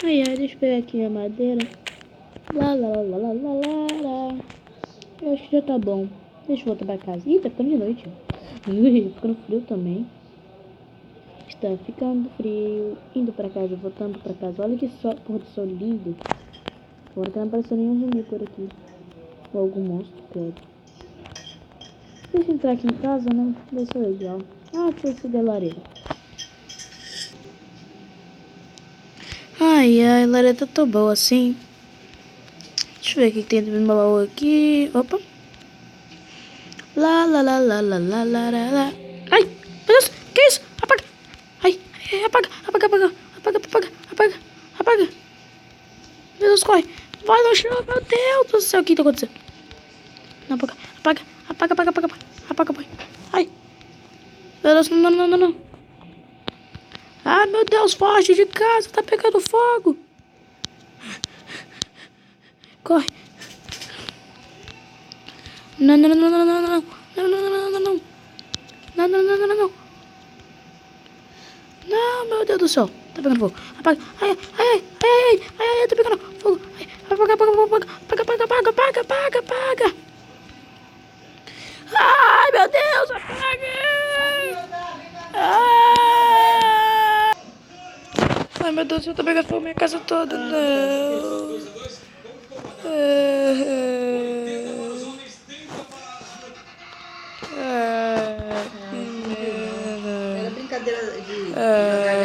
Ai, ai, deixa eu pegar aqui a madeira. Lá, lá, lá, lá, lá, lá, lá. Eu acho que já tá bom. Deixa eu voltar pra casa. Ih, tá ficando de noite. Ui, ficando frio também. Está ficando frio. Indo pra casa, voltando pra casa. Olha que só, porra de sol lindo. Agora que não apareceu nenhum zumbi por aqui. Ou algum monstro, credo. Deixa eu entrar aqui em casa, né? Vai ser legal. Ah, deixa eu acender a lareira. Ai, ai, a lareira tá tão boa assim. Deixa eu ver o que tem do meu baú aqui. Opa. Lá, lá, lá, lá, lá, lá, lá, lá, lá. Ai, meu Deus, que isso? Apaga. Ai, ai, apaga, apaga, apaga, apaga, apaga, apaga, apaga. Meu Deus, corre. Vai no chão, meu Deus do céu. O que tá acontecendo? Não, apaga, apaga, apaga, apaga, apaga, apaga, apaga. Ai, meu Deus, não, não, não, não. Ah, meu Deus, foge de casa, tá pegando fogo. Corre. Não, não, não, não, não, não, não, não, não, não, não, não. Não, não, não, não, não, não. Não, meu Deus do céu. Tá pegando fogo. Apaga. Ai, ai, ai, ai, ai, ai, tá pegando fogo. Ai, apaga, apaga, apaga, apaga, apaga, apaga, apaga, apaga, apaga. Ai, meu Deus, apaga. Ai, meu Deus, eu tô pegando fogo minha casa toda. Não. Era brincadeira de jogar